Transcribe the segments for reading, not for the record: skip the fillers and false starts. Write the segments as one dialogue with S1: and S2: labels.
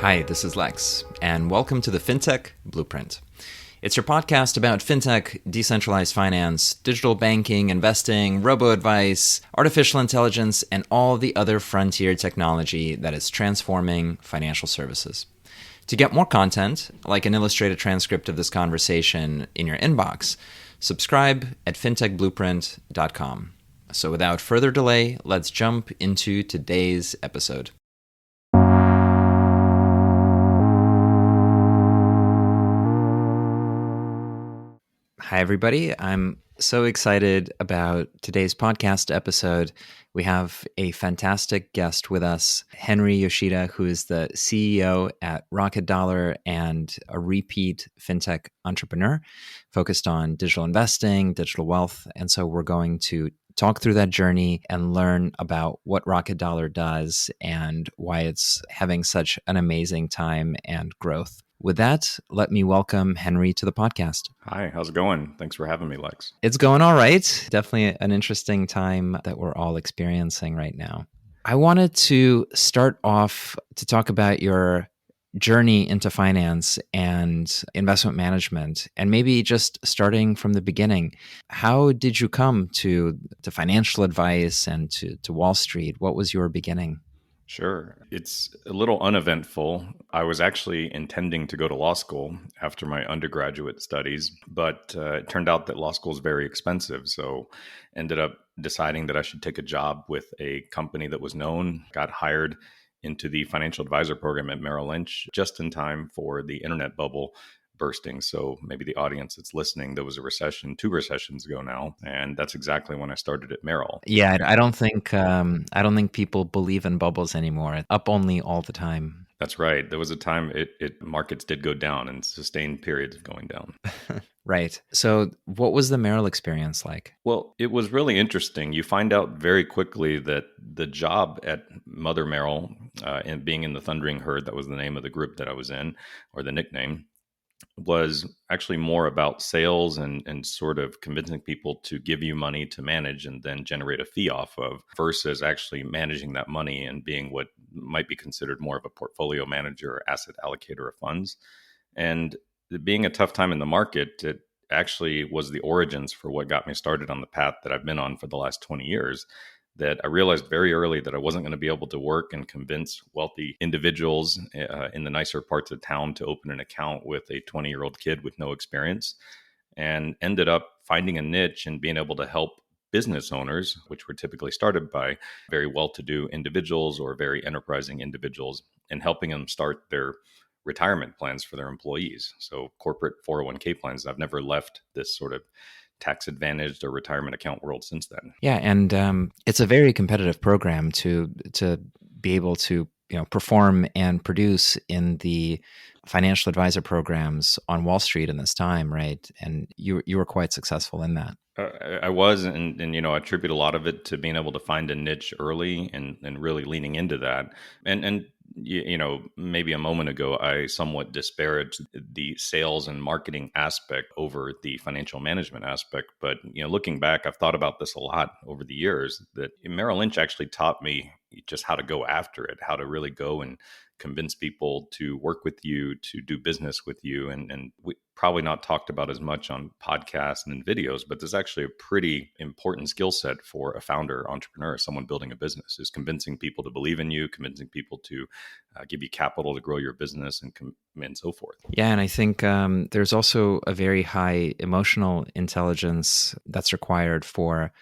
S1: Hi, this is Lex, and welcome to the FinTech Blueprint. It's your podcast about fintech, decentralized finance, digital banking, investing, robo-advice, artificial intelligence, and all the other frontier technology that is transforming financial services. To get more content, like an illustrated transcript of this conversation in your inbox, subscribe at fintechblueprint.com. So without further delay, let's jump into today's episode. Hi, everybody. I'm so excited about today's podcast episode. We have a fantastic guest with us, Henry Yoshida, who is the CEO at Rocket Dollar and a repeat fintech entrepreneur focused on digital investing, digital wealth. And so we're going to talk through that journey and learn about what Rocket Dollar does and why it's having such an amazing time and growth. With that, let me welcome Henry to the podcast.
S2: Hi, how's it going? Thanks for having me, Lex.
S1: It's going all right. Definitely an interesting time that we're all experiencing right now. I wanted to start off to talk about your journey into finance and investment management, and maybe just starting from the beginning. How did you come to financial advice and to Wall Street? What was your beginning?
S2: Sure. It's a little uneventful. I was actually intending to go to law school after my undergraduate studies, but it turned out that law school is very expensive. So ended up deciding that I should take a job with a company that was known, got hired into the financial advisor program at Merrill Lynch just in time for the internet bubble bursting. So maybe the audience that's listening, there was a recession 2 recessions ago now, and that's exactly when I started at Merrill.
S1: Yeah, I don't think people believe in bubbles anymore. Up only all the time.
S2: That's right. There was a time markets did go down and sustained periods of going down.
S1: Right. So what was the Merrill experience like?
S2: Well, it was really interesting. You find out very quickly that the job at Mother Merrill, and being in the Thundering Herd, that was the name of the group that I was in, or the nickname, was actually more about sales and sort of convincing people to give you money to manage and then generate a fee off of, versus actually managing that money and being what might be considered more of a portfolio manager or asset allocator of funds. And being a tough time in the market, it actually was the origins for what got me started on the path that I've been on for the last 20 years. That I realized very early that I wasn't going to be able to work and convince wealthy individuals in the nicer parts of town to open an account with a 20-year-old kid with no experience, and ended up finding a niche and being able to help business owners, which were typically started by very well-to-do individuals or very enterprising individuals, and helping them start their retirement plans for their employees. So corporate 401k plans. I've never left this sort of tax advantaged or retirement account world since then.
S1: Yeah, and it's a very competitive program to be able to perform and produce in the financial advisor programs on Wall Street in this time, right? And you were quite successful in that.
S2: I was, and I attribute a lot of it to being able to find a niche early and really leaning into that. And maybe a moment ago, I somewhat disparaged the sales and marketing aspect over the financial management aspect. But looking back, I've thought about this a lot over the years. That Merrill Lynch actually taught me just how to go after it, how to really go and convince people to work with you, to do business with you. And we probably not talked about as much on podcasts and in videos, but there's actually a pretty important skill set for a founder, entrepreneur, someone building a business, is convincing people to believe in you, convincing people to give you capital to grow your business and so forth.
S1: Yeah, and I think there's also a very high emotional intelligence that's required for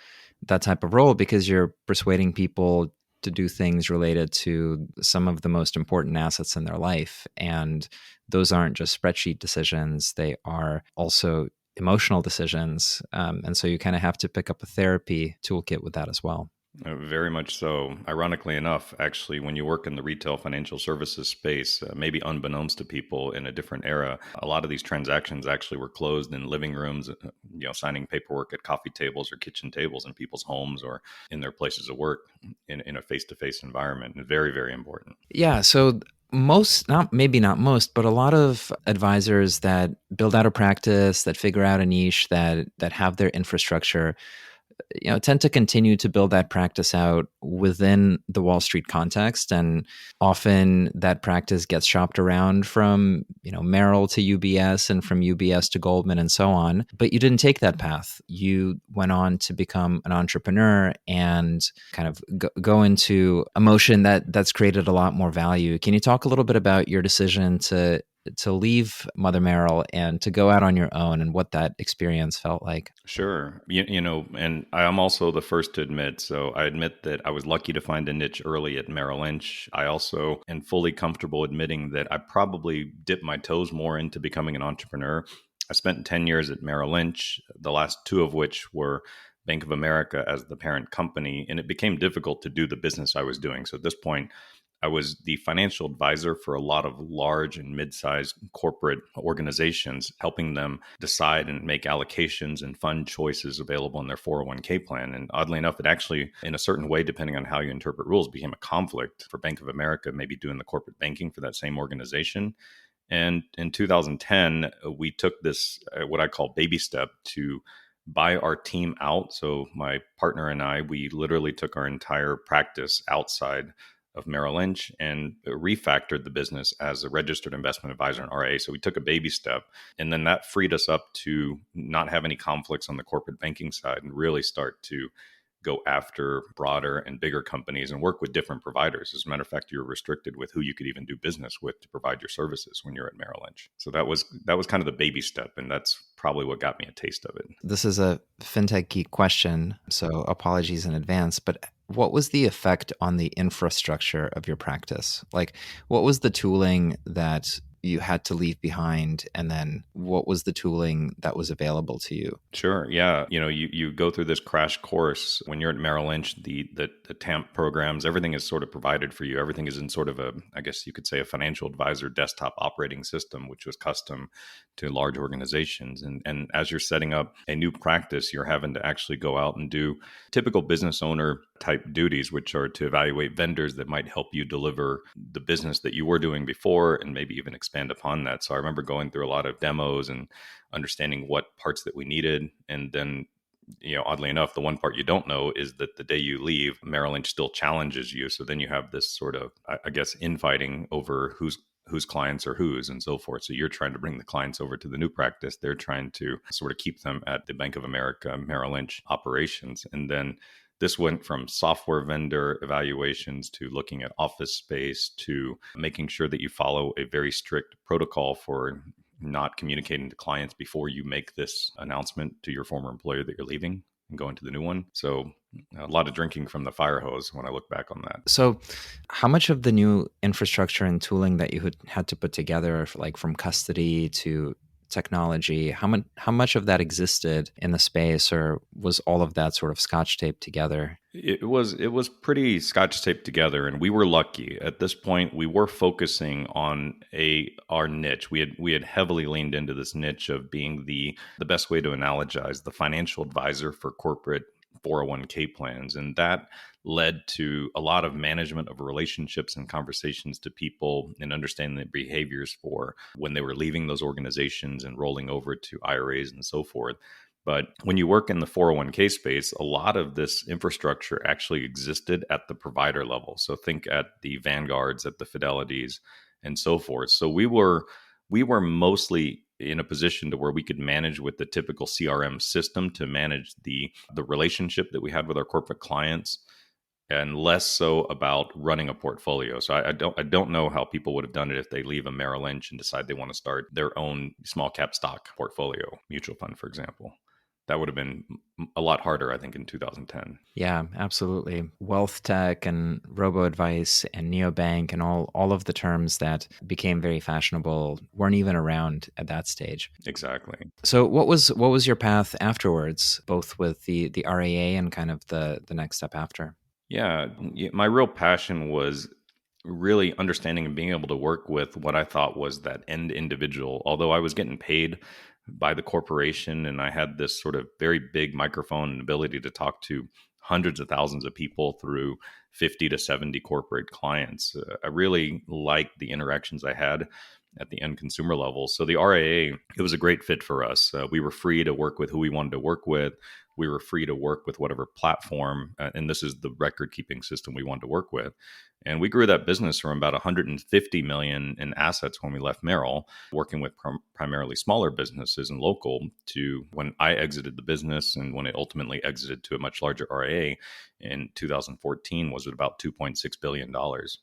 S1: that type of role, because you're persuading people to do things related to some of the most important assets in their life. And those aren't just spreadsheet decisions, they are also emotional decisions. And so you kind of have to pick up a therapy toolkit with that as well.
S2: Very much so. Ironically enough, actually, when you work in the retail financial services space, maybe unbeknownst to people in a different era, a lot of these transactions actually were closed in living rooms, signing paperwork at coffee tables or kitchen tables in people's homes or in their places of work in a face-to-face environment. And very, very important.
S1: Yeah. So maybe not most, but a lot of advisors that build out a practice, that figure out a niche, that have their infrastructure, tend to continue to build that practice out within the Wall Street context. And often that practice gets shopped around from, Merrill to UBS and from UBS to Goldman and so on. But you didn't take that path. You went on to become an entrepreneur and kind of go into a motion that's created a lot more value. Can you talk a little bit about your decision to leave Mother Merrill and to go out on your own and what that experience felt like?
S2: Sure. And I'm also the first to admit, so I admit that I was lucky to find a niche early at Merrill Lynch. I also am fully comfortable admitting that I probably dipped my toes more into becoming an entrepreneur. I spent 10 years at Merrill Lynch, the last two of which were Bank of America as the parent company, and it became difficult to do the business I was doing. So at this point, I was the financial advisor for a lot of large and mid-sized corporate organizations, helping them decide and make allocations and fund choices available in their 401k plan. And oddly enough, it actually, in a certain way, depending on how you interpret rules, became a conflict for Bank of America, maybe doing the corporate banking for that same organization. And in 2010, we took this, what I call baby step, to buy our team out. So my partner and I, we literally took our entire practice outside of Merrill Lynch and refactored the business as a registered investment advisor and RA. So we took a baby step, and then that freed us up to not have any conflicts on the corporate banking side and really start to go after broader and bigger companies and work with different providers. As a matter of fact, you're restricted with who you could even do business with to provide your services when you're at Merrill Lynch. So that was kind of the baby step, and that's probably what got me a taste of it.
S1: This is a fintech geek question, so apologies in advance, but what was the effect on the infrastructure of your practice? Like, what was the tooling that you had to leave behind, and then what was the tooling that was available to you?
S2: Sure. Yeah. You go through this crash course when you're at Merrill Lynch, the TAMP programs, everything is sort of provided for you. Everything is in sort of I guess you could say, a financial advisor desktop operating system, which was custom to large organizations. And as you're setting up a new practice, you're having to actually go out and do typical business owner type duties, which are to evaluate vendors that might help you deliver the business that you were doing before and maybe even expand upon that. So I remember going through a lot of demos and understanding what parts that we needed. And then, oddly enough, the one part you don't know is that the day you leave, Merrill Lynch still challenges you. So then you have this sort of, I guess, infighting over whose clients are whose and so forth. So you're trying to bring the clients over to the new practice. They're trying to sort of keep them at the Bank of America, Merrill Lynch operations. And then this went from software vendor evaluations to looking at office space to making sure that you follow a very strict protocol for not communicating to clients before you make this announcement to your former employer that you're leaving and going to the new one. So a lot of drinking from the fire hose when I look back on that.
S1: So how much of the new infrastructure and tooling that you had to put together, like from custody to technology, how much of that existed in the space, or was all of that sort of scotch taped together?
S2: It was pretty scotch taped together, and we were lucky. At this point, we were focusing on our niche. We had heavily leaned into this niche of being the best way to analogize the financial advisor for corporate 401k plans, and that led to a lot of management of relationships and conversations to people and understanding the behaviors for when they were leaving those organizations and rolling over to IRAs and so forth. But when you work in the 401k space, a lot of this infrastructure actually existed at the provider level. So think at the Vanguards, at the Fidelities, and so forth. So we were mostly in a position to where we could manage with the typical CRM system to manage the relationship that we had with our corporate clients, and less so about running a portfolio. So I don't know how people would have done it if they leave a Merrill Lynch and decide they want to start their own small cap stock portfolio, mutual fund, for example. That would have been a lot harder, I think, in 2010.
S1: Yeah, absolutely. Wealth tech and robo-advice and neobank and all of the terms that became very fashionable weren't even around at that stage.
S2: Exactly.
S1: So what was your path afterwards, both with the RAA and kind of the next step after?
S2: Yeah, my real passion was really understanding and being able to work with what I thought was that end individual. Although I was getting paid by the corporation and I had this sort of very big microphone and ability to talk to hundreds of thousands of people through 50 to 70 corporate clients, I really liked the interactions I had at the end consumer level. So the RAA, it was a great fit for us. We were free to work with who we wanted to work with. we were free to work with whatever platform. And this is the record keeping system we wanted to work with. And we grew that business from about 150 million in assets when we left Merrill, working with primarily smaller businesses and local, to when I exited the business and when it ultimately exited to a much larger RIA in 2014 was at about $2.6 billion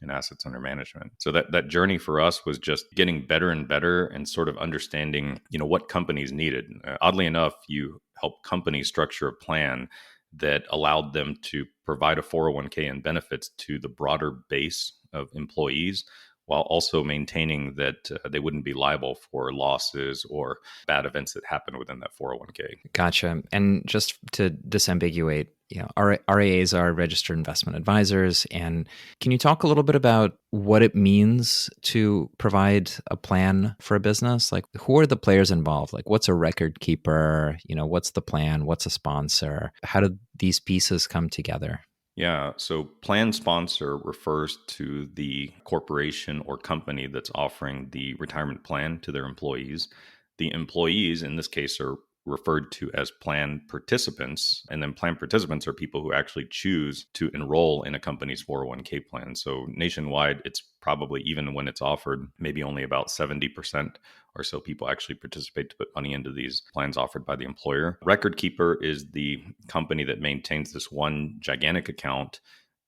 S2: in assets under management. So that journey for us was just getting better and better and sort of understanding, what companies needed. Oddly enough, you help companies structure a plan that allowed them to provide a 401k and benefits to the broader base of employees while also maintaining that they wouldn't be liable for losses or bad events that happen within that 401k.
S1: Gotcha. And just to disambiguate, RIAs are registered investment advisors. And can you talk a little bit about what it means to provide a plan for a business? Like, who are the players involved? Like, what's a record keeper? What's the plan? What's a sponsor? How do these pieces come together?
S2: Yeah, so plan sponsor refers to the corporation or company that's offering the retirement plan to their employees. The employees, in this case, are referred to as plan participants. And then plan participants are people who actually choose to enroll in a company's 401k plan. So nationwide, it's probably, even when it's offered, maybe only about 70% or so people actually participate to put money into these plans offered by the employer. Record keeper is the company that maintains this one gigantic account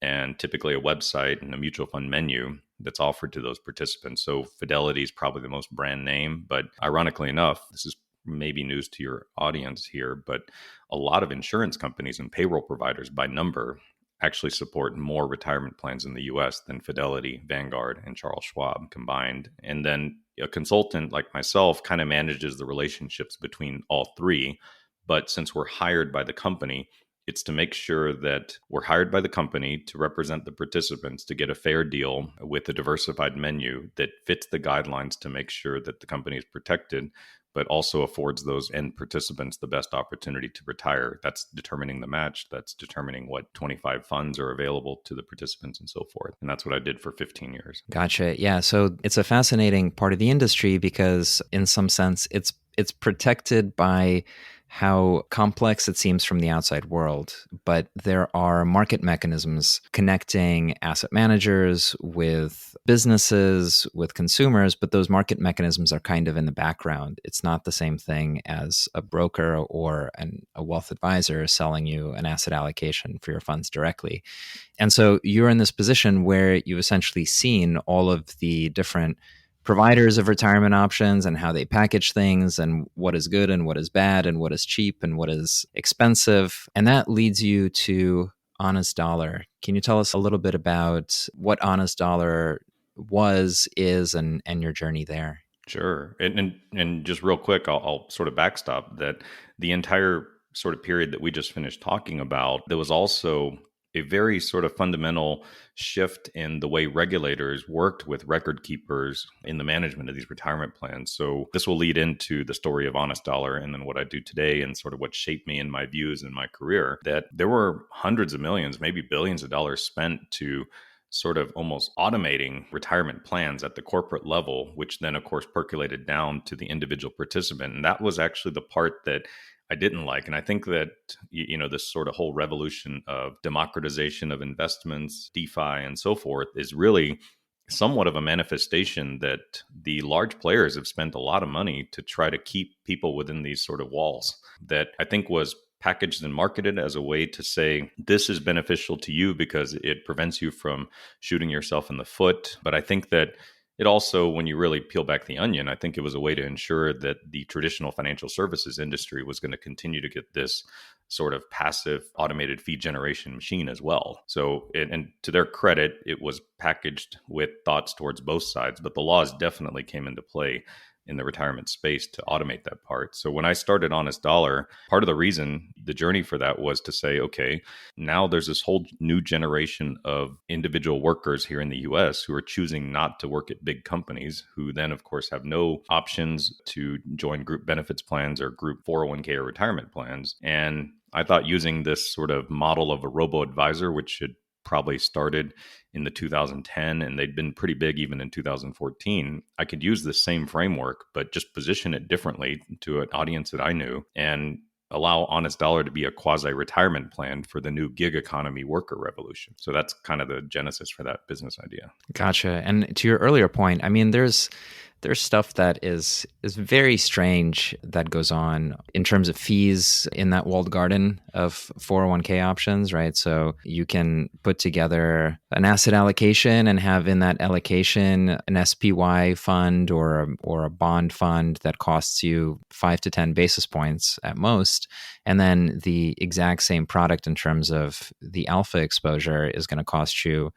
S2: and typically a website and a mutual fund menu that's offered to those participants. So Fidelity is probably the most brand name, but ironically enough, this is maybe news to your audience here, but a lot of insurance companies and payroll providers by number actually support more retirement plans in the US than Fidelity, Vanguard, and Charles Schwab combined. And then a consultant like myself kind of manages the relationships between all three. But since we're hired by the company, it's to make sure that we're hired by the company to represent the participants to get a fair deal with a diversified menu that fits the guidelines to make sure that the company is protected, but also affords those end participants the best opportunity to retire. That's determining the match. That's determining what 25 funds are available to the participants and so forth. And that's what I did for 15 years.
S1: Gotcha. Yeah. So it's a fascinating part of the industry because in some sense, it's protected by how complex it seems from the outside world, but there are market mechanisms connecting asset managers with businesses, with consumers, but those market mechanisms are kind of in the background. It's not the same thing as a broker or a wealth advisor selling you an asset allocation for your funds directly. And so you're in this position where you've essentially seen all of the different providers of retirement options and how they package things and what is good and what is bad and what is cheap and what is expensive. And that leads you to Honest Dollar. Can you tell us a little bit about what Honest Dollar was, is, and your journey there?
S2: Sure. And just real quick, I'll sort of backstop that the entire sort of period that we just finished talking about, there was also a very sort of fundamental shift in the way regulators worked with record keepers in the management of these retirement plans. So this will lead into the story of Honest Dollar and then what I do today and sort of what shaped me in my views in my career, that there were hundreds of millions, maybe billions of dollars spent to sort of almost automating retirement plans at the corporate level, which then, of course, percolated down to the individual participant. And that was actually the part that I didn't like. And I think that, this sort of whole revolution of democratization of investments, DeFi, and so forth is really somewhat of a manifestation that the large players have spent a lot of money to try to keep people within these sort of walls that I think was packaged and marketed as a way to say, this is beneficial to you because it prevents you from shooting yourself in the foot. But I think that it also, when you really peel back the onion, I think it was a way to ensure that the traditional financial services industry was going to continue to get this sort of passive automated fee generation machine as well. So, and to their credit, it was packaged with thoughts towards both sides, but the laws definitely came into play in the retirement space to automate that part. So when I started Honest Dollar, part of the reason, the journey for that was to say, okay, now there's this whole new generation of individual workers here in the US who are choosing not to work at big companies, who then, of course, have no options to join group benefits plans or group 401k or retirement plans. And I thought using this sort of model of a robo-advisor, which had probably started in the 2010 and they'd been pretty big even in 2014, I could use the same framework, but just position it differently to an audience that I knew and allow Honest Dollar to be a quasi-retirement plan for the new gig economy worker revolution. So that's kind of the genesis for that business idea.
S1: Gotcha. And to your earlier point, I mean, there's stuff that is very strange that goes on in terms of fees in that walled garden of 401k options, right? So you can put together an asset allocation and have in that allocation an SPY fund or a bond fund that costs you 5 to 10 basis points at most, and then the exact same product in terms of the alpha exposure is going to cost you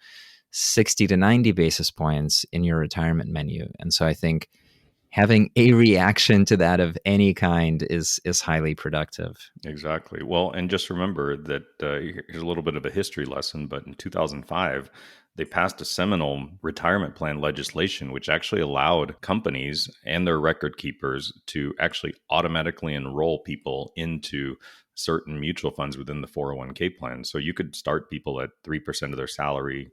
S1: 60 to 90 basis points in your retirement menu. And so I think having a reaction to that of any kind is highly productive.
S2: Exactly. Well, and just remember that here's a little bit of a history lesson, but in 2005, they passed a seminal retirement plan legislation, which actually allowed companies and their record keepers to actually automatically enroll people into certain mutual funds within the 401k plan. So you could start people at 3% of their salary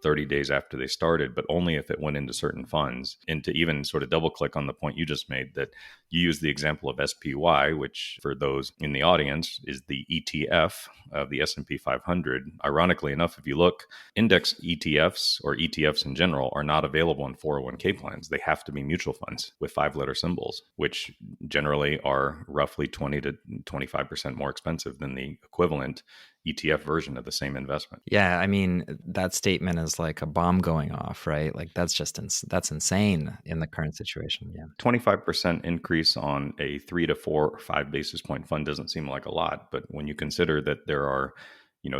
S2: 30 days after they started, but only if it went into certain funds. And to even sort of double click on the point you just made, that you use the example of SPY, which for those in the audience is the ETF of the S&P 500. Ironically enough, if you look, index ETFs or ETFs in general are not available in 401k plans. They have to be mutual funds with 5-letter symbols, which generally are roughly 20 to 25% more expensive than the equivalent ETF version of the same investment.
S1: Yeah, I mean, that statement is like a bomb going off, right? Like that's just that's insane in the current situation. Yeah.
S2: 25% increase on a 3 to 4 or 5 basis point fund doesn't seem like a lot, but when you consider that there are,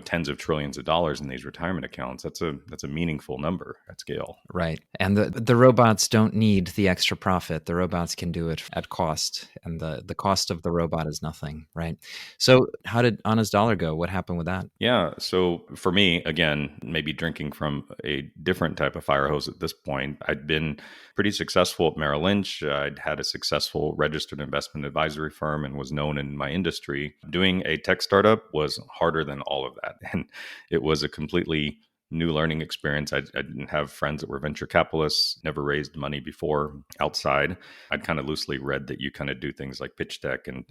S2: tens of trillions of dollars in these retirement accounts, that's a meaningful number at scale.
S1: Right. And the robots don't need the extra profit. The robots can do it at cost, and the cost of the robot is nothing, right? So how did Honest Dollar go? What happened with that?
S2: Yeah. So for me, again, maybe drinking from a different type of fire hose at this point, I'd been pretty successful at Merrill Lynch. I'd had a successful registered investment advisory firm and was known in my industry. Doing a tech startup was harder than all of that. And it was a completely new learning experience. I didn't have friends that were venture capitalists, never raised money before outside. I'd kind of loosely read that you kind of do things like pitch deck and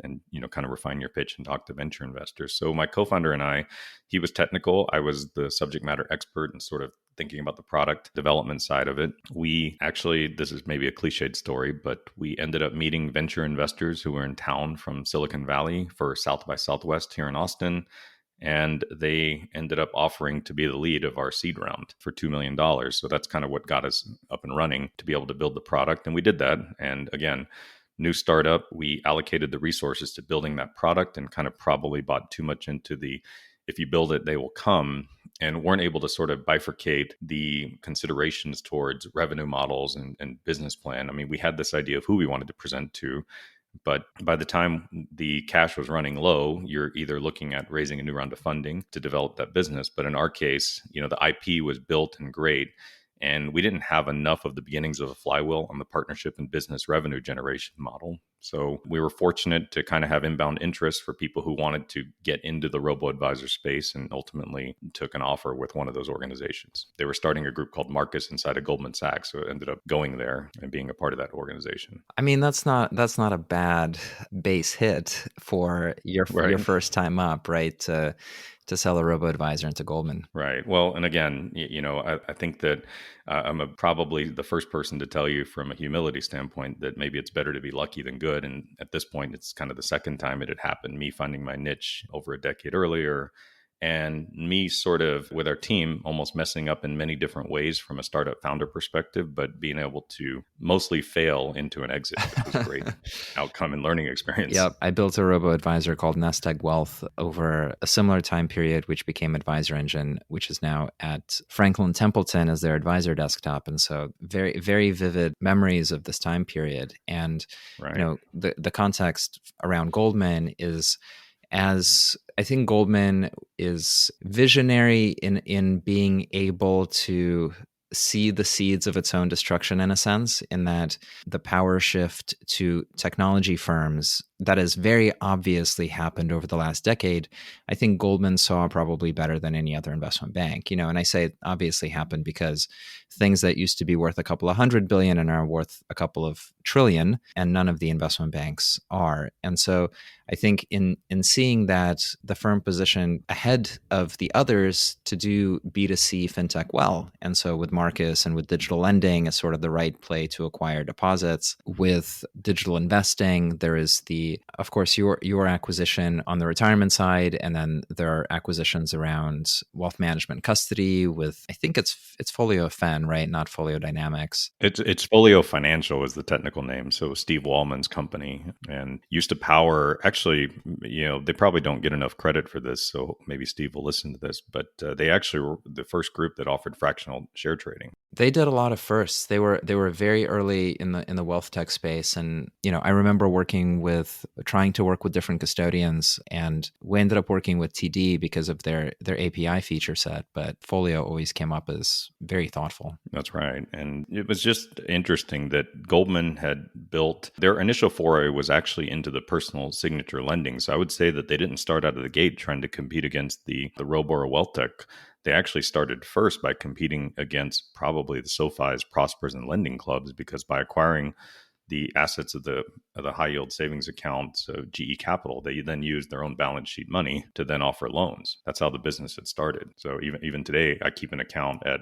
S2: kind of refine your pitch and talk to venture investors. So my co-founder and I, he was technical. I was the subject matter expert and sort of thinking about the product development side of it. We actually, this is maybe a cliched story, but we ended up meeting venture investors who were in town from Silicon Valley for South by Southwest here in Austin. And they ended up offering to be the lead of our seed round for $2 million. So that's kind of what got us up and running to be able to build the product. And we did that. And again, new startup, we allocated the resources to building that product and kind of probably bought too much into the, if you build it, they will come, and weren't able to sort of bifurcate the considerations towards revenue models and business plan. I mean, we had this idea of who we wanted to present to, but by the time the cash was running low, you're either looking at raising a new round of funding to develop that business. But in our case, the IP was built and great, and we didn't have enough of the beginnings of a flywheel on the partnership and business revenue generation model. So we were fortunate to kind of have inbound interest for people who wanted to get into the robo-advisor space, and ultimately took an offer with one of those organizations. They were starting a group called Marcus inside of Goldman Sachs, so it ended up going there and being a part of that organization.
S1: I mean, that's not a bad base hit for your first time up, right? To sell a robo-advisor into Goldman.
S2: Right. Well, and again, I think that I'm probably the first person to tell you from a humility standpoint that maybe it's better to be lucky than good. And at this point, it's kind of the second time it had happened, me finding my niche over a decade earlier, and me sort of with our team almost messing up in many different ways from a startup founder perspective, but being able to mostly fail into an exit, which was a great outcome and learning experience.
S1: Yep. I built a robo-advisor called Nest Egg Wealth over a similar time period, which became Advisor Engine, which is now at Franklin Templeton as their advisor desktop. And so very, very vivid memories of this time period. And,
S2: right.
S1: The context around Goldman is, as I think Goldman is visionary in being able to see the seeds of its own destruction, in a sense, in that the power shift to technology firms that has very obviously happened over the last decade, I think Goldman saw probably better than any other investment bank. And I say it obviously happened because things that used to be worth a couple of hundred billion and are worth a couple of trillion, and none of the investment banks are. And so I think in seeing that the firm positioned ahead of the others to do B2C fintech well. And so with Marcus and with digital lending as sort of the right play to acquire deposits. With digital investing, there is of course, your acquisition on the retirement side, and then there are acquisitions around wealth management custody with, I think it's Folio Fen, right? Not Folio Dynamics.
S2: It's Folio Financial is the technical name. So Steve Wallman's company, and used to power. Actually, they probably don't get enough credit for this. So maybe Steve will listen to this. But they actually were the first group that offered fractional share trading.
S1: They did a lot of firsts. They were very early in the wealth tech space, and I remember trying to work with different custodians, and we ended up working with TD because of their API feature set. But Folio always came up as very thoughtful.
S2: That's right, and it was just interesting that Goldman had built their initial foray was actually into the personal signature lending. So I would say that they didn't start out of the gate trying to compete against the robo or wealth tech. They actually started first by competing against probably the SoFi's, Prospers, and Lending Clubs, because by acquiring the assets of the high yield savings account, so GE Capital, they then used their own balance sheet money to then offer loans. That's how the business had started. So even today, I keep an account at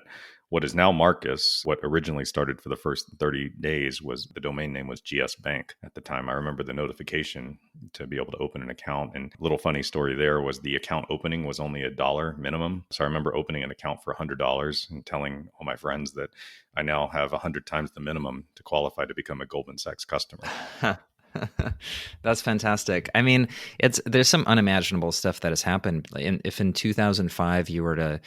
S2: what is now Marcus. What originally started for the first 30 days was the domain name was GS Bank at the time. I remember the notification to be able to open an account. And a little funny story there was the account opening was only $1 minimum. So I remember opening an account for $100 and telling all my friends that I now have 100 times the minimum to qualify to become a Goldman Sachs customer.
S1: That's fantastic. I mean, there's some unimaginable stuff that has happened. If in 2005 you were to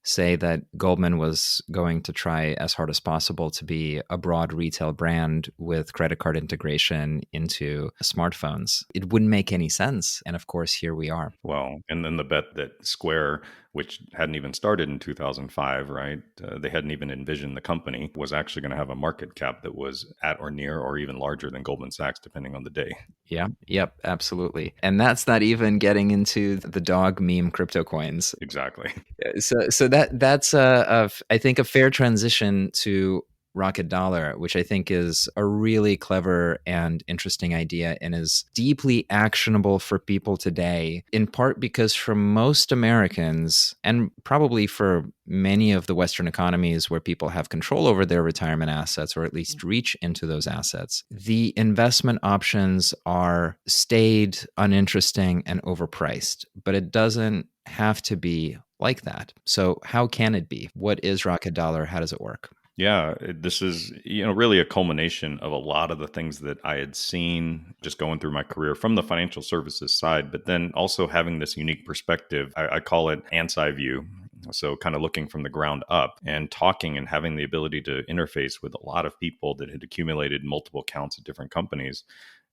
S1: say that Goldman was going to try as hard as possible to be a broad retail brand with credit card integration into smartphones, it wouldn't make any sense. And of course, here we are.
S2: Well, and then the bet that Square, which hadn't even started in 2005, right? They hadn't even envisioned the company was actually going to have a market cap that was at or near or even larger than Goldman Sachs, depending on the day.
S1: Yeah. Yep. Absolutely. And that's not even getting into the dog meme crypto coins.
S2: Exactly.
S1: So that's I think a fair transition to Rocket Dollar, which I think is a really clever and interesting idea and is deeply actionable for people today, in part because for most Americans, and probably for many of the Western economies where people have control over their retirement assets, or at least reach into those assets, the investment options are staid, uninteresting, and overpriced. But it doesn't have to be like that. So how can it be? What is Rocket Dollar? How does it work?
S2: Yeah, this is really a culmination of a lot of the things that I had seen just going through my career from the financial services side, but then also having this unique perspective. I call it ants eye view. So kind of looking from the ground up and talking and having the ability to interface with a lot of people that had accumulated multiple accounts at different companies.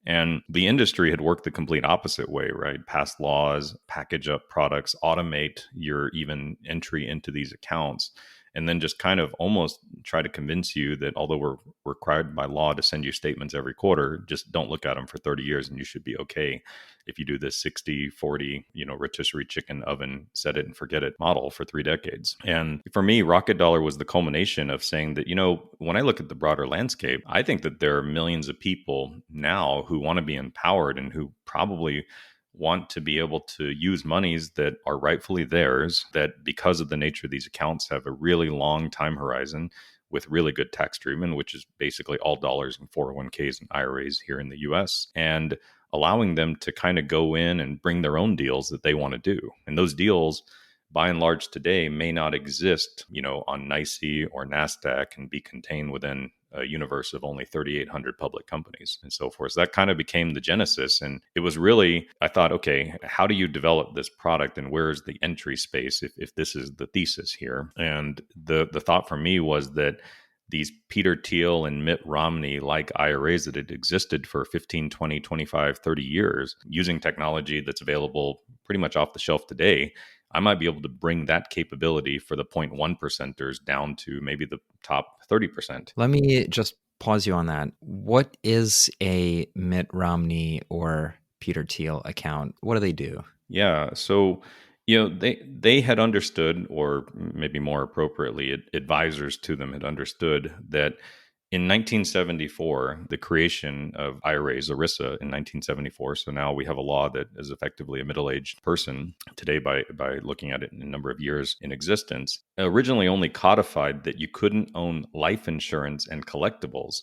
S2: And the industry had worked the complete opposite way, right? Pass laws, package up products, automate your even entry into these accounts, and then just kind of almost try to convince you that although we're required by law to send you statements every quarter, just don't look at them for 30 years and you should be okay if you do this 60-40, rotisserie chicken oven, set it and forget it model for 3 decades. And for me, Rocket Dollar was the culmination of saying that, when I look at the broader landscape, I think that there are millions of people now who want to be empowered and who probably want to be able to use monies that are rightfully theirs, that because of the nature of these accounts have a really long time horizon with really good tax treatment, which is basically all dollars in 401ks and IRAs here in the US, and allowing them to kind of go in and bring their own deals that they want to do. And those deals, by and large today, may not exist, on NYSE or NASDAQ and be contained within a universe of only 3,800 public companies and so forth. So that kind of became the genesis. And it was really, I thought, okay, how do you develop this product and where is the entry space if this is the thesis here? And the thought for me was that these Peter Thiel and Mitt Romney like IRAs that had existed for 15, 20, 25, 30 years using technology that's available pretty much off the shelf today, I might be able to bring that capability for the 0.1 percenters down to maybe the top 30%.
S1: Let me just pause you on that. What is a Mitt Romney or Peter Thiel account? What do they do?
S2: Yeah. So They had understood, or maybe more appropriately, advisors to them had understood that in 1974, the creation of IRAs, ERISA in 1974. So now we have a law that is effectively a middle-aged person today by looking at it in a number of years in existence. Originally only codified that you couldn't own life insurance and collectibles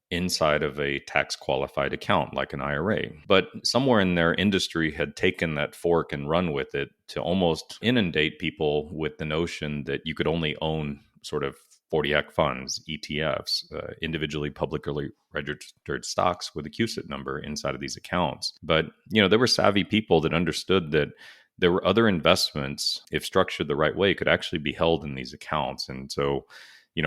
S2: inside of a tax qualified account like an IRA. But somewhere in their industry had taken that fork and run with it to almost inundate people with the notion that you could only own sort of 40 Act funds, ETFs, individually publicly registered stocks with a CUSIP number inside of these accounts. But, there were savvy people that understood that there were other investments, if structured the right way, could actually be held in these accounts. And so,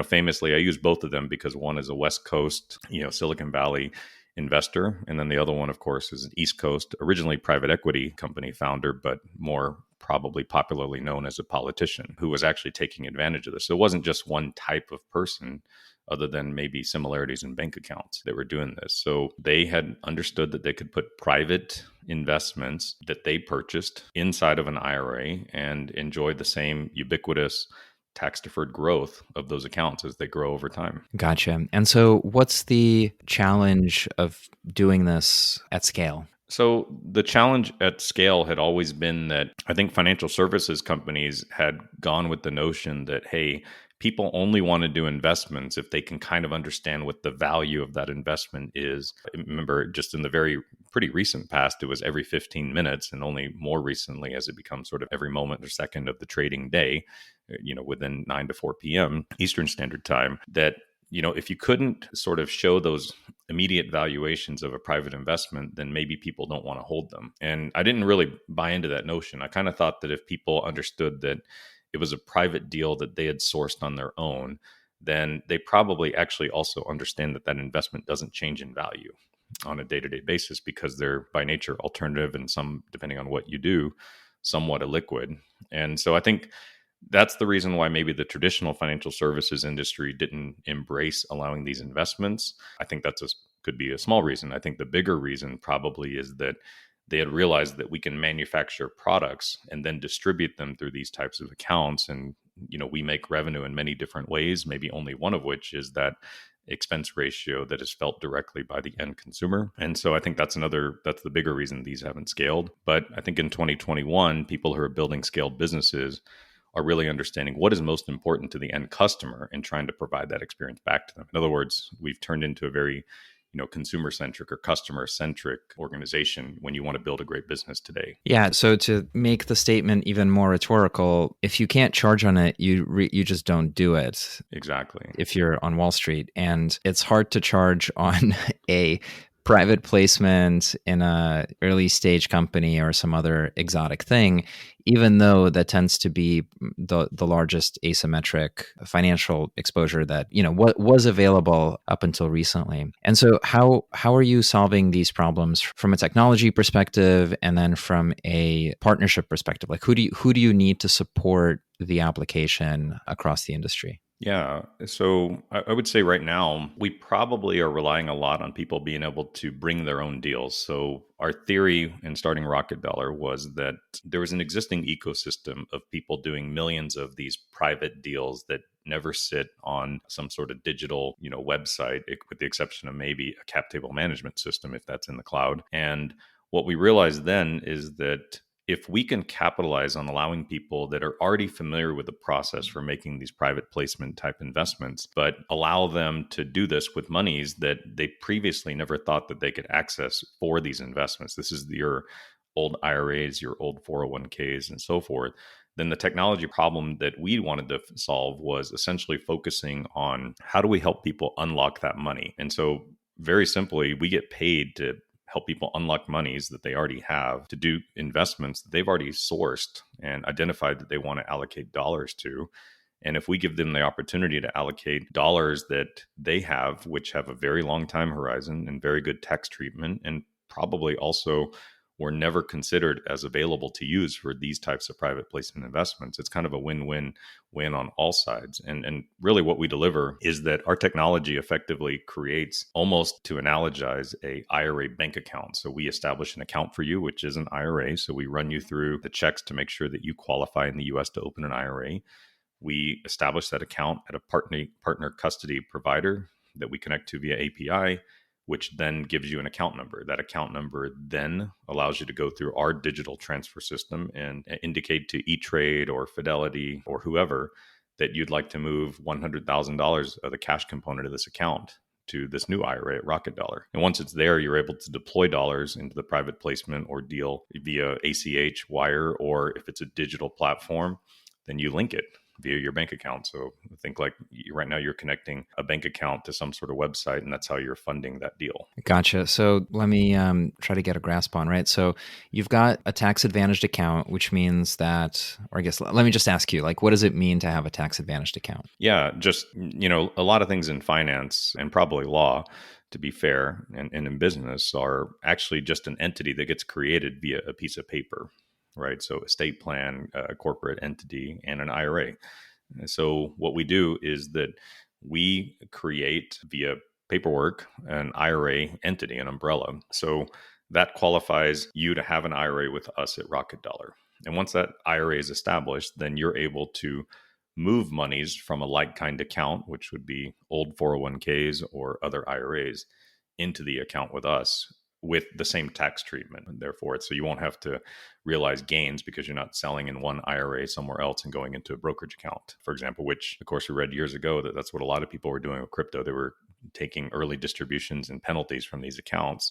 S2: famously, I use both of them because one is a West Coast, Silicon Valley investor. And then the other one, of course, is an East Coast, originally private equity company founder, but more probably popularly known as a politician who was actually taking advantage of this. So it wasn't just one type of person, other than maybe similarities in bank accounts that were doing this. So they had understood that they could put private investments that they purchased inside of an IRA and enjoy the same ubiquitous tax deferred growth of those accounts as they grow over time.
S1: Gotcha. And so what's the challenge of doing this at scale?
S2: So the challenge at scale had always been that I think financial services companies had gone with the notion that, hey, people only want to do investments if they can kind of understand what the value of that investment is. I remember just in the very pretty recent past, it was every 15 minutes, and only more recently as it becomes sort of every moment or second of the trading day, within 9 to 4 p.m. Eastern Standard Time, that if you couldn't sort of show those immediate valuations of a private investment, then maybe people don't want to hold them. And I didn't really buy into that notion. I kind of thought that if people understood that it was a private deal that they had sourced on their own, then they probably actually also understand that that investment doesn't change in value on a day-to-day basis because they're by nature alternative and some, depending on what you do, somewhat illiquid. And so I think that's the reason why maybe the traditional financial services industry didn't embrace allowing these investments. I think could be a small reason. I think the bigger reason probably is that they had realized that we can manufacture products and then distribute them through these types of accounts. And, we make revenue in many different ways, maybe only one of which is that expense ratio that is felt directly by the end consumer. And so I think that's the bigger reason these haven't scaled. But I think in 2021, people who are building scaled businesses are really understanding what is most important to the end customer and trying to provide that experience back to them. In other words, we've turned into a very, consumer-centric or customer-centric organization when you want to build a great business today.
S1: Yeah. So to make the statement even more rhetorical, if you can't charge on it, you just don't do it.
S2: Exactly.
S1: If you're on Wall Street, and it's hard to charge on a private placement in a early stage company or some other exotic thing, even though that tends to be the largest asymmetric financial exposure that what was available up until recently. And so how are you solving these problems from a technology perspective and then from a partnership perspective? Like who do you need to support the application across the industry?
S2: Yeah. So I would say right now, we probably are relying a lot on people being able to bring their own deals. So our theory in starting Rocket Dollar was that there was an existing ecosystem of people doing millions of these private deals that never sit on some sort of digital, website, with the exception of maybe a cap table management system, if that's in the cloud. And what we realized then is that if we can capitalize on allowing people that are already familiar with the process for making these private placement type investments, but allow them to do this with monies that they previously never thought that they could access for these investments. This is your old IRAs, your old 401ks, and so forth. Then the technology problem that we wanted to solve was essentially focusing on how do we help people unlock that money? And so very simply, we get paid to help people unlock monies that they already have to do investments that they've already sourced and identified that they want to allocate dollars to. And if we give them the opportunity to allocate dollars that they have, which have a very long time horizon and very good tax treatment, and probably also were never considered as available to use for these types of private placement investments. It's kind of a win-win-win on all sides. And really what we deliver is that our technology effectively creates, almost to analogize, a IRA bank account. So we establish an account for you, which is an IRA. So we run you through the checks to make sure that you qualify in the US to open an IRA. We establish that account at a partner custody provider that we connect to via API, which then gives you an account number. That account number then allows you to go through our digital transfer system and indicate to E-Trade or Fidelity or whoever that you'd like to move $100,000 of the cash component of this account to this new IRA at Rocket Dollar. And once it's there, you're able to deploy dollars into the private placement or deal via ACH, wire, or if it's a digital platform, then you link it via your bank account. So I think like right now you're connecting a bank account to some sort of website, and that's how you're funding that deal.
S1: Gotcha. So let me try to get a grasp on, right? So you've got a tax advantaged account, which means that, or I guess, let me just ask you, like, what does it mean to have a tax advantaged account?
S2: Yeah, just, a lot of things in finance and probably law, to be fair, and in business are actually just an entity that gets created via a piece of paper, right? So estate plan, a corporate entity, and an IRA. So what we do is that we create via paperwork an IRA entity, an umbrella. So that qualifies you to have an IRA with us at Rocket Dollar. And once that IRA is established, then you're able to move monies from a like kind account, which would be old 401ks or other IRAs, into the account with us with the same tax treatment. And therefore, so you won't have to realize gains because you're not selling in one IRA somewhere else and going into a brokerage account, for example, which of course we read years ago that that's what a lot of people were doing with crypto. They were taking early distributions and penalties from these accounts.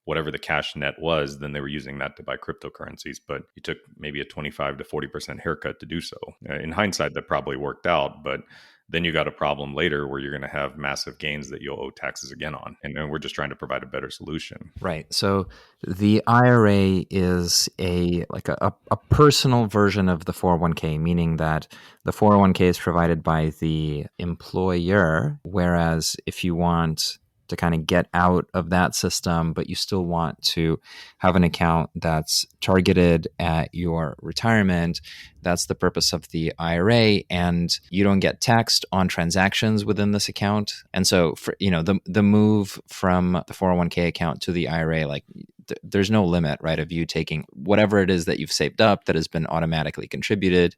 S2: Whatever the cash net was, then they were using that to buy cryptocurrencies. But you took maybe a 25 to 40% haircut to do so. In hindsight, that probably worked out, but then you got a problem later where you're going to have massive gains that you'll owe taxes again on. And we're just trying to provide a better solution.
S1: Right. So the IRA is a personal version of the 401k, meaning that the 401k is provided by the employer, whereas if you want to kind of get out of that system, but you still want to have an account that's targeted at your retirement, that's the purpose of the IRA, and you don't get taxed on transactions within this account. And so, for the move from the 401k account to the IRA, like there's no limit, right, of you taking whatever it is that you've saved up that has been automatically contributed,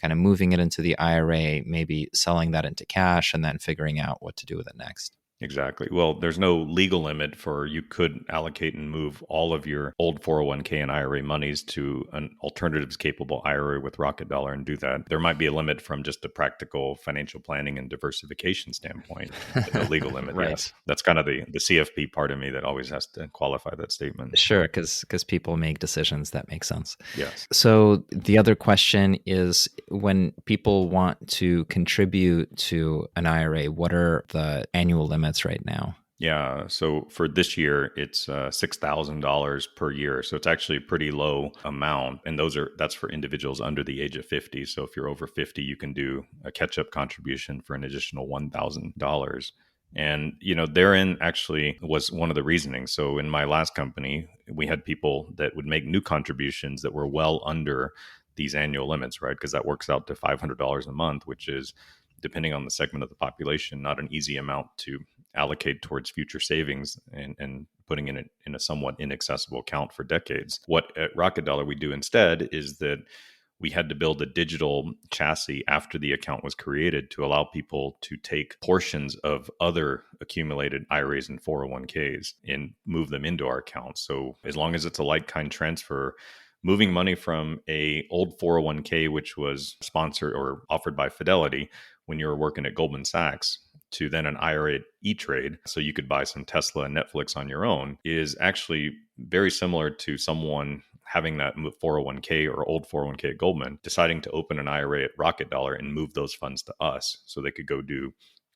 S1: kind of moving it into the IRA, maybe selling that into cash, and then figuring out what to do with it next.
S2: Exactly. Well, there's no legal limit for you could allocate and move all of your old 401k and IRA monies to an alternatives capable IRA with Rocket Dollar and do that. There might be a limit from just a practical financial planning and diversification standpoint. No legal limit.
S1: Right.
S2: Yes. That's kind of the CFP part of me that always has to qualify that statement.
S1: Sure, because people make decisions that make sense.
S2: Yes.
S1: So the other question is, when people want to contribute to an IRA, what are the annual limits right now?
S2: Yeah. So for this year, it's $6,000 per year. So it's actually a pretty low amount. And that's for individuals under the age of 50. So if you're over 50, you can do a catch-up contribution for an additional $1,000. And, therein actually was one of the reasonings. So in my last company, we had people that would make new contributions that were well under these annual limits, right? Because that works out to $500 a month, which is, depending on the segment of the population, not an easy amount to allocate towards future savings and putting in a somewhat inaccessible account for decades. What at Rocket Dollar we do instead is that we had to build a digital chassis after the account was created to allow people to take portions of other accumulated IRAs and 401ks and move them into our account. So as long as it's a like-kind transfer, moving money from a old 401k, which was sponsored or offered by Fidelity when you were working at Goldman Sachs, to then an IRA at E-Trade, so you could buy some Tesla and Netflix on your own, is actually very similar to someone having that 401k or old 401k at Goldman, deciding to open an IRA at Rocket Dollar and move those funds to us so they could go do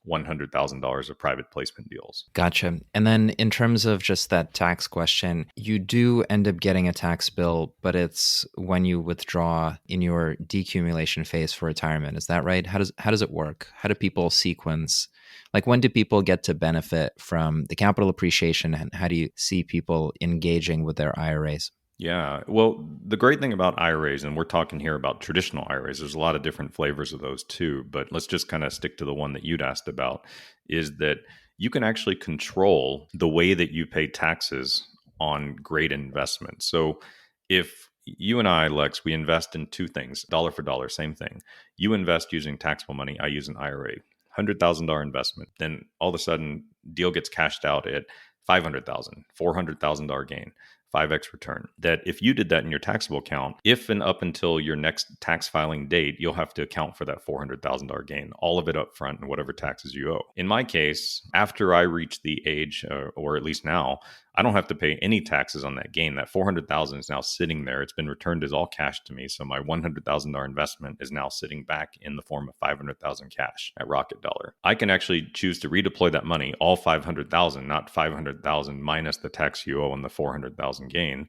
S2: $100,000 of private placement deals.
S1: Gotcha. And then in terms of just that tax question, you do end up getting a tax bill, but it's when you withdraw in your decumulation phase for retirement. Is that right? How does it work? How do people sequence? Like, when do people get to benefit from the capital appreciation, and how do you see people engaging with their IRAs?
S2: Yeah. Well, the great thing about IRAs, and we're talking here about traditional IRAs, there's a lot of different flavors of those too, but let's just kind of stick to the one that you'd asked about, is that you can actually control the way that you pay taxes on great investments. So if you and I, Lex, we invest in two things, dollar for dollar, same thing. You invest using taxable money, I use an IRA. $100,000 investment. Then all of a sudden, deal gets cashed out at 500,000, $400,000 gain. 5x return. That if you did that in your taxable account, if and up until your next tax filing date, you'll have to account for that $400,000 gain, all of it up front and whatever taxes you owe. In my case, after I reach the age, or at least now, I don't have to pay any taxes on that gain. That 400,000 is now sitting there. It's been returned as all cash to me. So my $100,000 investment is now sitting back in the form of 500,000 cash at Rocket Dollar. I can actually choose to redeploy that money, all 500,000, not 500,000 minus the tax you owe on the 400,000 gain.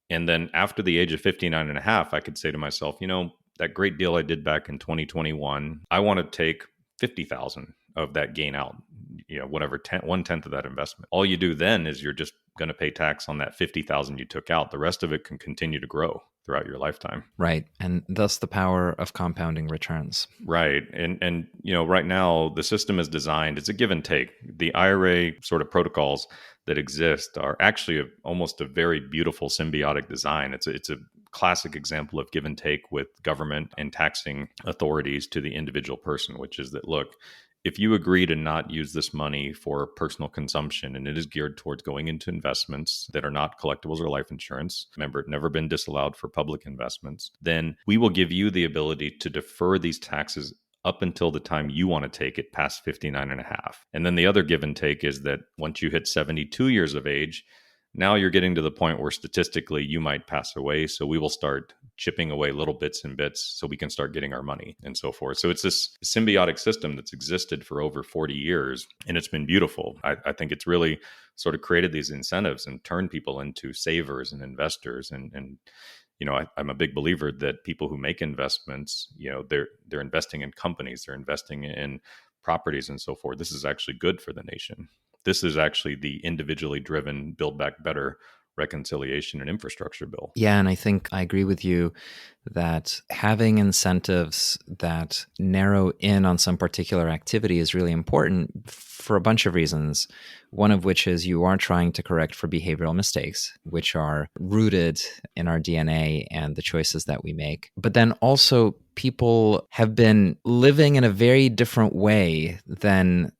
S2: And then after the age of 59 and a half, I could say to myself, that great deal I did back in 2021, I want to take 50,000 of that gain out, whatever, 1/10 of that investment. All you do then is you're just going to pay tax on that 50,000 you took out. The rest of it can continue to grow throughout your lifetime.
S1: Right. And thus the power of compounding returns.
S2: Right. And right now the system is designed, it's a give and take. The IRA sort of protocols that exist are actually almost a very beautiful symbiotic design. It's a classic example of give and take with government and taxing authorities to the individual person, which is that, look, if you agree to not use this money for personal consumption and it is geared towards going into investments that are not collectibles or life insurance, remember, it's never been disallowed for public investments, then we will give you the ability to defer these taxes up until the time you want to take it past 59 and a half. And then the other give and take is that once you hit 72 years of age, now you're getting to the point where statistically you might pass away. So we will start chipping away little bits and bits so we can start getting our money and so forth. So it's this symbiotic system that's existed for over 40 years and it's been beautiful. I think it's really sort of created these incentives and turned people into savers and investors. And I'm a big believer that people who make investments, they're investing in companies, they're investing in properties and so forth. This is actually good for the nation. This is actually the individually driven Build Back Better reconciliation and infrastructure bill.
S1: Yeah, and I think I agree with you that having incentives that narrow in on some particular activity is really important for a bunch of reasons. One of which is you are trying to correct for behavioral mistakes, which are rooted in our DNA and the choices that we make. But then also people have been living in a very different way than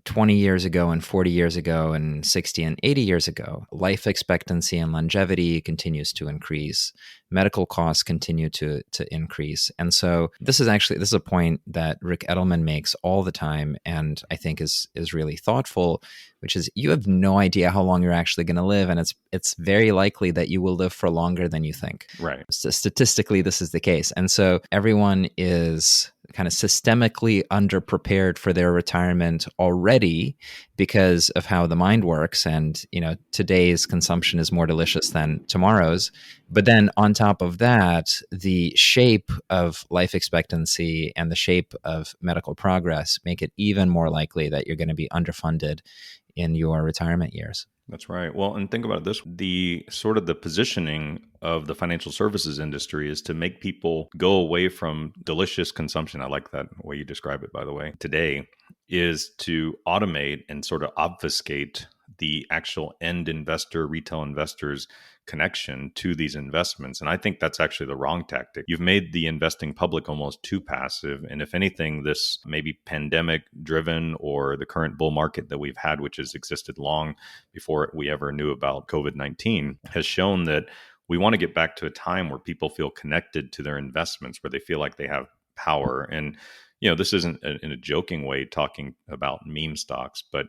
S1: 20 years ago and 40 years ago and 60 and 80 years ago. Life expectancy and longevity continues to increase. Medical costs continue to increase. And so this is a point that Rick Edelman makes all the time and I think is really thoughtful, which is you have no idea how long you're actually going to live. And it's very likely that you will live for longer than you think.
S2: Right.
S1: So statistically, this is the case. And so everyone is kind of systemically underprepared for their retirement already because of how the mind works. And, today's consumption is more delicious than tomorrow's. But then on top of that, the shape of life expectancy and the shape of medical progress make it even more likely that you're going to be underfunded in your retirement years.
S2: That's right. Well, and think about this, the sort of the positioning of the financial services industry is to make people go away from delicious consumption. I like that way you describe it, by the way. Today is to automate and sort of obfuscate the actual end investor, retail investors connection to these investments. And I think that's actually the wrong tactic. You've made the investing public almost too passive. And if anything, this maybe pandemic driven or the current bull market that we've had, which has existed long before we ever knew about COVID-19, has shown that we want to get back to a time where people feel connected to their investments, where they feel like they have power. And, this isn't in a joking way talking about meme stocks, but,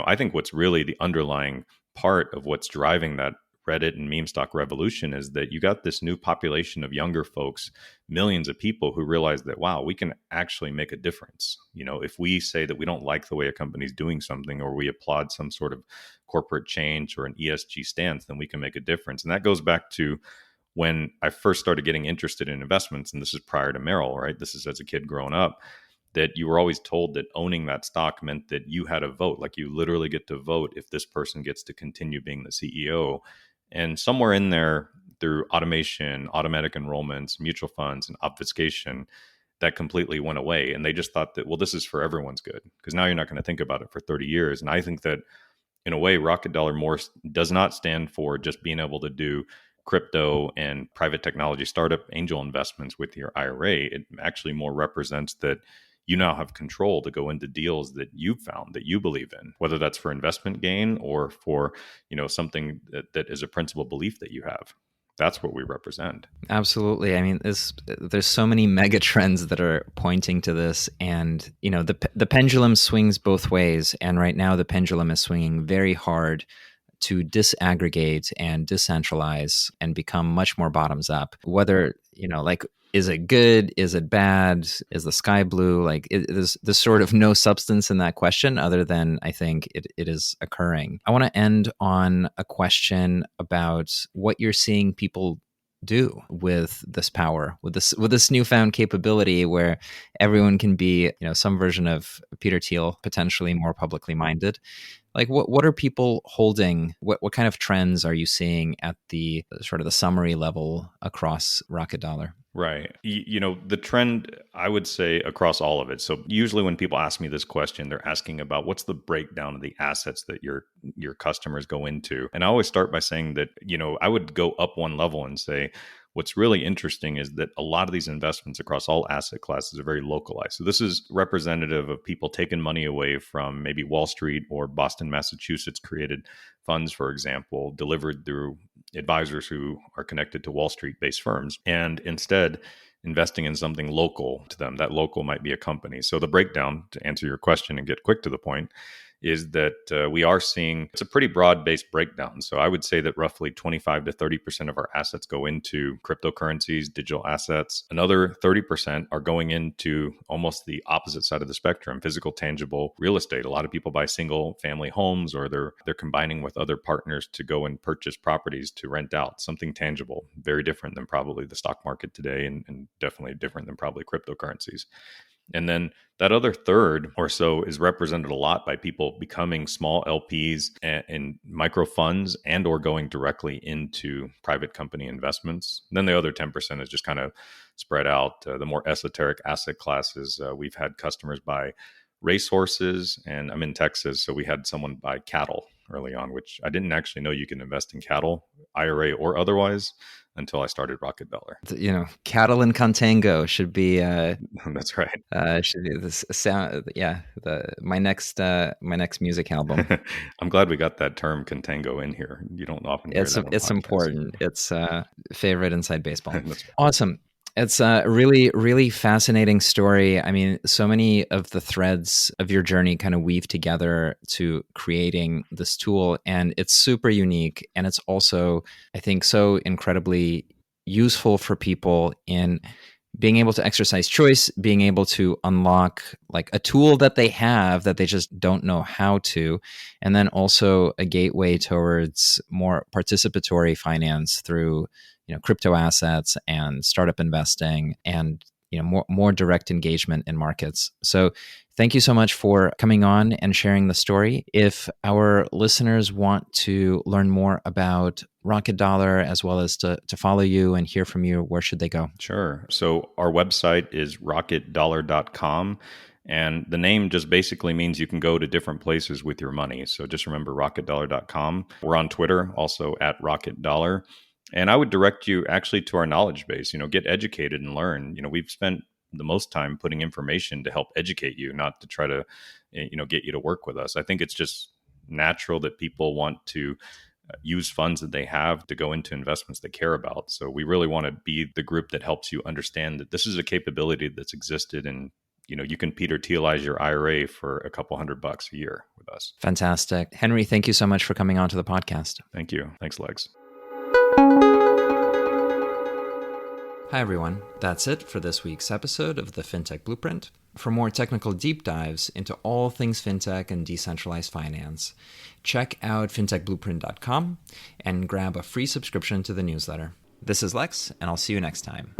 S2: I think what's really the underlying part of what's driving that Reddit and meme stock revolution is that you got this new population of younger folks, millions of people who realize that, wow, we can actually make a difference. If we say that we don't like the way a company's doing something or we applaud some sort of corporate change or an ESG stance, then we can make a difference. And that goes back to when I first started getting interested in investments. And this is prior to Merrill, right? This is as a kid growing up, that you were always told that owning that stock meant that you had a vote. Like you literally get to vote if this person gets to continue being the CEO. And somewhere in there, through automation, automatic enrollments, mutual funds, and obfuscation, that completely went away. And they just thought that, well, this is for everyone's good, because now you're not going to think about it for 30 years. And I think that in a way, Rocket Dollar more does not stand for just being able to do crypto and private technology startup angel investments with your IRA. It actually more represents that you now have control to go into deals that you've found that you believe in, whether that's for investment gain or for, something that is a principal belief that you have. That's what we represent.
S1: Absolutely. I mean, there's so many mega trends that are pointing to this, and the pendulum swings both ways. And right now, the pendulum is swinging very hard to disaggregate and decentralize and become much more bottoms up. Whether is it good? Is it bad? Is the sky blue? There's sort of no substance in that question, other than I think it is occurring. I want to end on a question about what you're seeing people do with this power, with this newfound capability where everyone can be, some version of Peter Thiel, potentially more publicly minded. Like what are people holding? What kind of trends are you seeing at the sort of the summary level across Rocket Dollar?
S2: Right. The trend, I would say, across all of it. So usually when people ask me this question, they're asking about what's the breakdown of the assets that your customers go into. And I always start by saying that, I would go up one level and say, what's really interesting is that a lot of these investments across all asset classes are very localized. So this is representative of people taking money away from maybe Wall Street or Boston, Massachusetts created funds, for example, delivered through advisors who are connected to Wall Street-based firms, and instead investing in something local to them. That local might be a company. So the breakdown, to answer your question and get quick to the point, is that we are seeing, it's a pretty broad-based breakdown. So I would say that roughly 25 to 30% of our assets go into cryptocurrencies, digital assets. Another 30% are going into almost the opposite side of the spectrum, physical, tangible real estate. A lot of people buy single-family homes, or they're combining with other partners to go and purchase properties to rent out, something tangible, very different than probably the stock market today, and definitely different than probably cryptocurrencies. And then that other third or so is represented a lot by people becoming small LPs and micro funds, and or going directly into private company investments. Then the other 10% is just kind of spread out. The more esoteric asset classes, we've had customers buy racehorses, and I'm in Texas, so we had someone buy cattle early on, which I didn't actually know you can invest in cattle, IRA or otherwise, until I started Rocket Dollar.
S1: Cattle and contango should be
S2: that's right.
S1: Should be this sound. Yeah, my next music album.
S2: I'm glad we got that term contango in here. You don't often hear that on
S1: It's
S2: podcasts.
S1: important. It's favorite inside baseball.
S2: That's right.
S1: Awesome. It's a really, really fascinating story. I mean, so many of the threads of your journey kind of weave together to creating this tool, and it's super unique. And it's also, I think, so incredibly useful for people in being able to exercise choice, being able to unlock like a tool that they have that they just don't know how to, and then also a gateway towards more participatory finance through crypto assets and startup investing, and more direct engagement in markets. So thank you so much for coming on and sharing the story. If our listeners want to learn more about Rocket Dollar, as well as to follow you and hear from you, where should they go?
S2: Sure. So our website is rocketdollar.com. And the name just basically means you can go to different places with your money. So just remember rocketdollar.com. We're on Twitter, also at rocketdollar. And I would direct you actually to our knowledge base, get educated and learn. We've spent the most time putting information to help educate you, not to try to, get you to work with us. I think it's just natural that people want to use funds that they have to go into investments they care about. So we really want to be the group that helps you understand that this is a capability that's existed, and you can Peter Thielize your IRA for a couple $100 a year with us.
S1: Fantastic. Henry, thank you so much for coming on to the podcast.
S2: Thank you. Thanks, Legs.
S1: Hi, everyone. That's it for this week's episode of the FinTech Blueprint. For more technical deep dives into all things fintech and decentralized finance, check out fintechblueprint.com and grab a free subscription to the newsletter. This is Lex, and I'll see you next time.